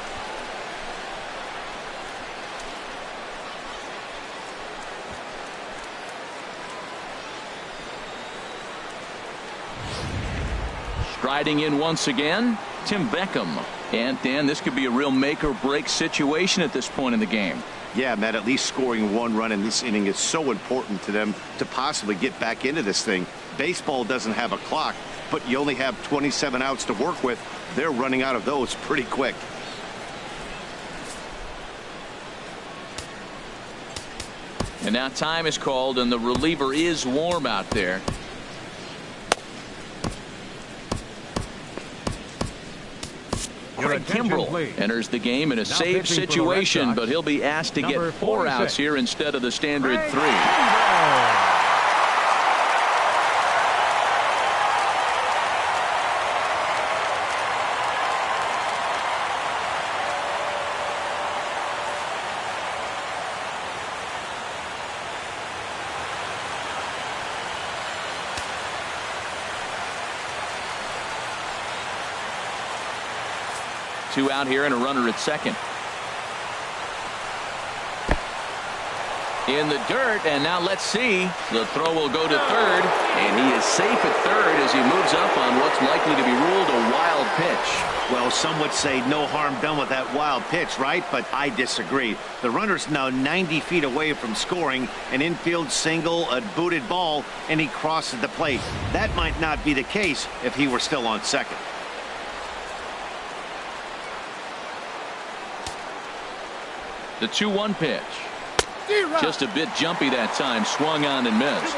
S1: Striding in once again, Tim Beckham. And Dan, this could be a real make or break situation at this point in the game.
S4: Yeah, Matt, at least scoring 1 run in this inning is so important to them to possibly get back into this thing. Baseball doesn't have a clock, but you only have 27 outs to work with. They're running out of those pretty quick.
S1: And now time is called, and the reliever is warm out there. Craig Kimbrell enters the game in a save situation, but he'll be asked to get 4 outs here instead of the standard 3. Two out here and a runner at second. In the dirt, and now let's see. The throw will go to third, and he is safe at third as he moves up on what's likely to be ruled a wild pitch.
S4: Well, some would say no harm done with that wild pitch, right? But I disagree. The runner's now 90 feet away from scoring, an infield single, a booted ball, and he crosses the plate. That might not be the case if he were still on second.
S1: The 2-1 pitch. Just a bit jumpy that time. Swung on and missed.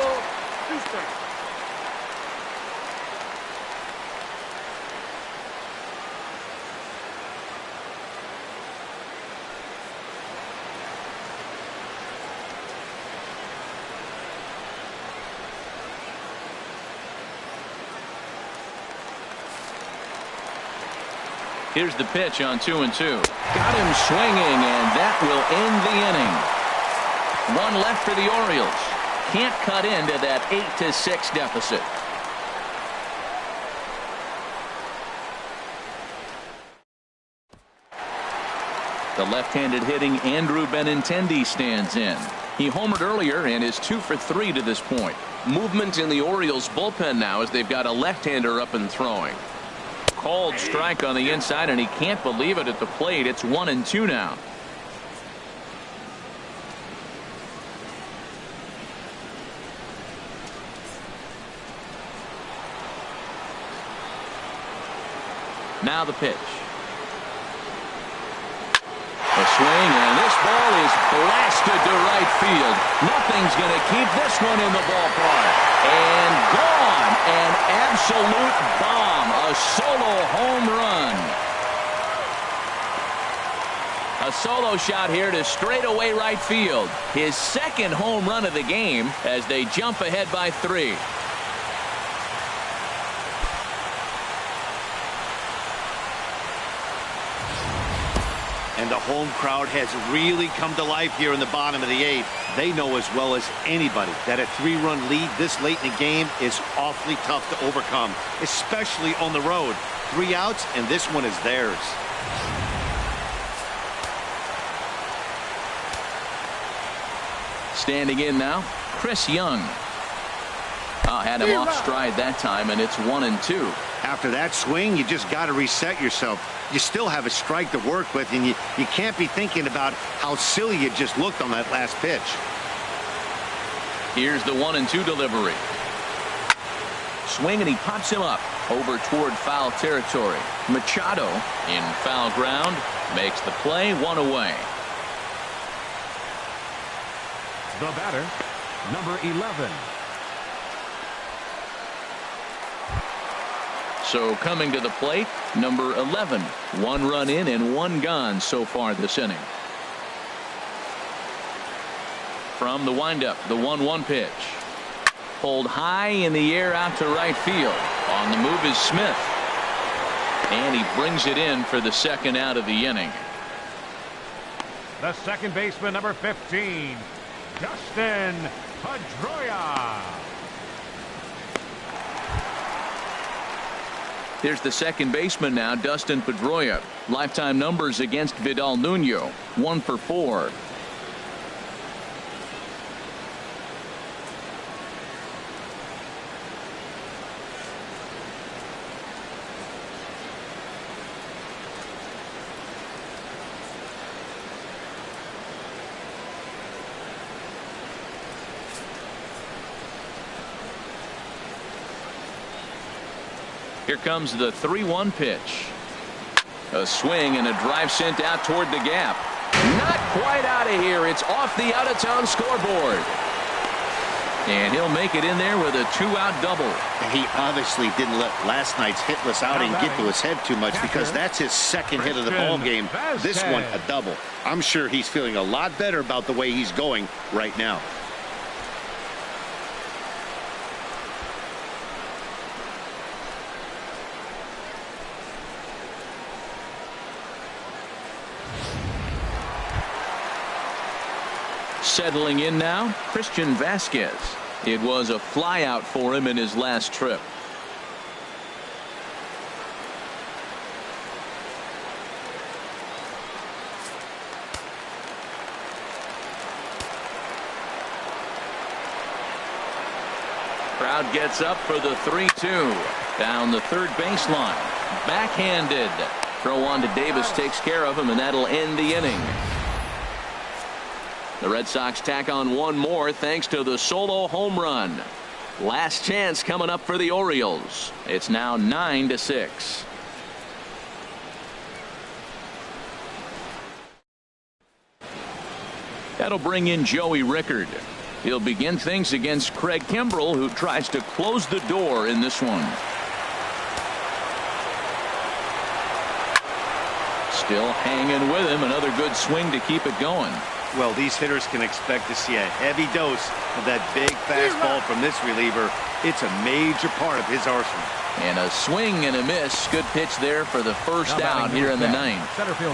S1: Here's the pitch on 2-2. Got him swinging, and that will end the inning. One left for the Orioles. Can't cut into that 8-6 deficit. The left-handed hitting Andrew Benintendi stands in. He homered earlier and is 2 for 3 to this point. Movement in the Orioles bullpen now as they've got a left-hander up and throwing. Called strike on the inside, and he can't believe it at the plate. It's 1-2 now. Now the pitch. A swing, and this ball is blasted to right field. Nothing's going to keep this one in the ballpark. And gone. An absolute bomb. A solo home run. A solo shot here to straightaway right field. His second home run of the game as they jump ahead by 3.
S4: And the home crowd has really come to life here in the bottom of the 8th. They know as well as anybody that a 3-run lead this late in the game is awfully tough to overcome, especially on the road. 3 outs, and this one is theirs.
S1: Standing in now, Chris Young. Had him off stride that time, and it's 1-2.
S4: After that swing, you just got to reset yourself. You still have a strike to work with, and you can't be thinking about how silly you just looked on that last pitch.
S1: Here's the 1-2 delivery. Swing, and he pops him up over toward foul territory. Machado in foul ground makes the play, 1 away.
S3: The batter, number 11.
S1: So coming to the plate, number 11. 1 run in and 1 gone so far this inning. From the windup, the 1-1 pitch. Pulled high in the air out to right field. On the move is Smith. And he brings it in for the second out of the inning.
S3: The second baseman, number 15, Dustin Pedroia.
S1: Here's the second baseman now, Dustin Pedroia. Lifetime numbers against Vidal Nuno, 1 for 4. Here comes the 3-1 pitch. A swing and a drive sent out toward the gap. Not quite out of here. It's off the out-of-town scoreboard. And he'll make it in there with a 2-out double.
S4: He obviously didn't let last night's hitless outing get to his head too much, because that's his second hit of the ball game. This one a double. I'm sure he's feeling a lot better about the way he's going right now.
S1: Settling in now, Christian Vasquez. It was a flyout for him in his last trip. Crowd gets up for the 3-2. Down the third baseline. Backhanded. Throw on to Davis takes care of him, and that'll end the inning. The Red Sox tack on one more thanks to the solo home run. Last chance coming up for the Orioles. It's now 9-6. That'll bring in Joey Rickard. He'll begin things against Craig Kimbrell, who tries to close the door in this one. Still hanging with him. Another good swing to keep it going.
S4: Well, these hitters can expect to see a heavy dose of that big fastball from this reliever. It's a major part of his arsenal.
S1: And a swing and a miss. Good pitch there for the first out here in the ninth.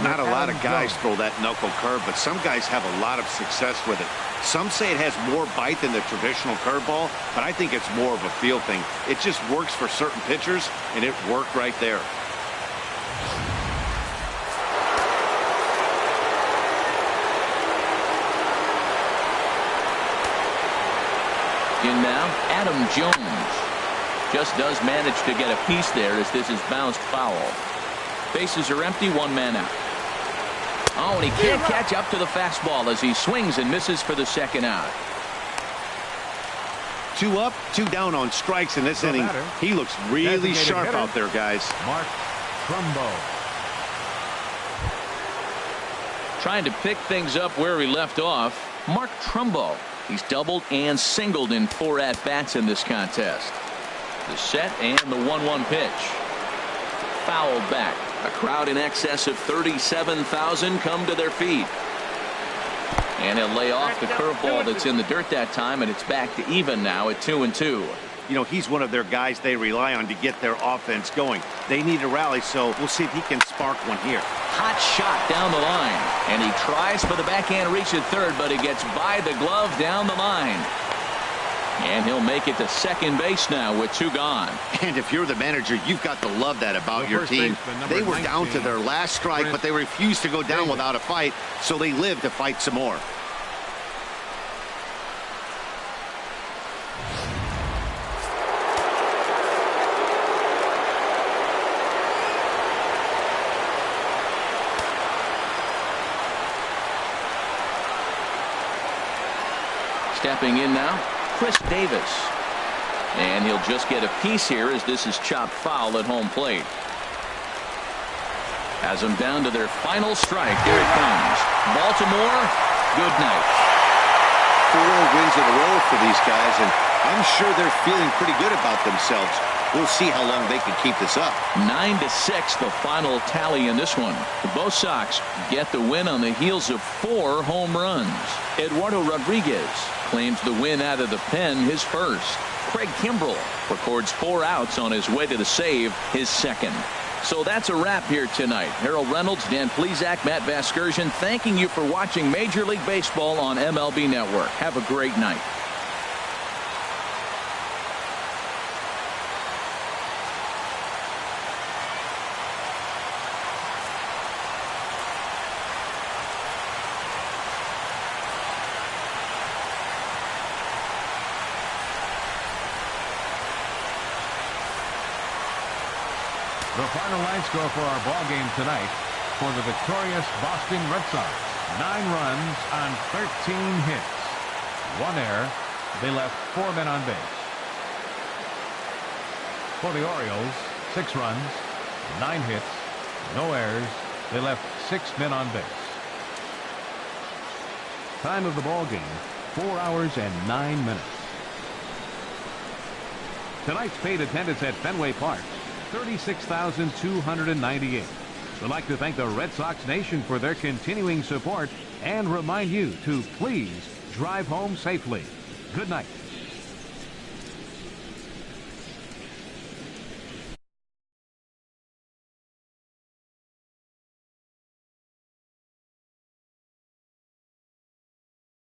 S4: Not a lot of guys throw that knuckle curve, but some guys have a lot of success with it. Some say it has more bite than the traditional curveball, but I think it's more of a feel thing. It just works for certain pitchers, and it worked right there.
S1: In now, Adam Jones. Just does manage to get a piece there as this is bounced foul. Bases are empty, one man out. Oh, and he can't catch up to the fastball as he swings and misses for the second out.
S4: 2 up, 2 down on strikes in this inning. He looks really sharp out there, guys.
S3: Mark Trumbo.
S1: Trying to pick things up where he left off. Mark Trumbo. He's doubled and singled in 4 at-bats in this contest. The set and the 1-1 pitch. Fouled back. A crowd in excess of 37,000 come to their feet. And he'll lay off the curveball that's in the dirt that time, and it's back to even now at 2-2.
S4: You know, he's one of their guys they rely on to get their offense going. They need a rally, so we'll see if he can spark one here.
S1: Hot shot down the line, and he tries for the backhand reach at third, but he gets by the glove down the line. And he'll make it to second base now with 2 gone.
S4: And if you're the manager, you've got to love that about your team. They were down to their last strike, but they refused to go down without a fight, so they live to fight some more.
S1: Stepping in now, Chris Davis. And he'll just get a piece here as this is chopped foul at home plate. Has them down to their final strike. Here it comes. Baltimore, good night.
S4: 4 wins in a row for these guys, and I'm sure they're feeling pretty good about themselves. We'll see how long they can keep this up.
S1: 9-6, the final tally in this one. Both Sox get the win on the heels of 4 home runs. Eduardo Rodriguez claims the win out of the pen, his first. Craig Kimbrell records 4 outs on his way to the save, his second. So that's a wrap here tonight. Harold Reynolds, Dan Plesac, Matt Vasgersian, thanking you for watching Major League Baseball on MLB Network. Have a great night.
S3: The final line score for our ball game tonight for the victorious Boston Red Sox. 9 runs on 13 hits. 1 error. They left 4 men on base. For the Orioles, 6 runs, 9 hits, no errors. They left 6 men on base. Time of the ball game, 4 hours and 9 minutes. Tonight's paid attendance at Fenway Park, 36,298. We'd like to thank the Red Sox Nation for their continuing support and remind you to please drive home safely. Good night.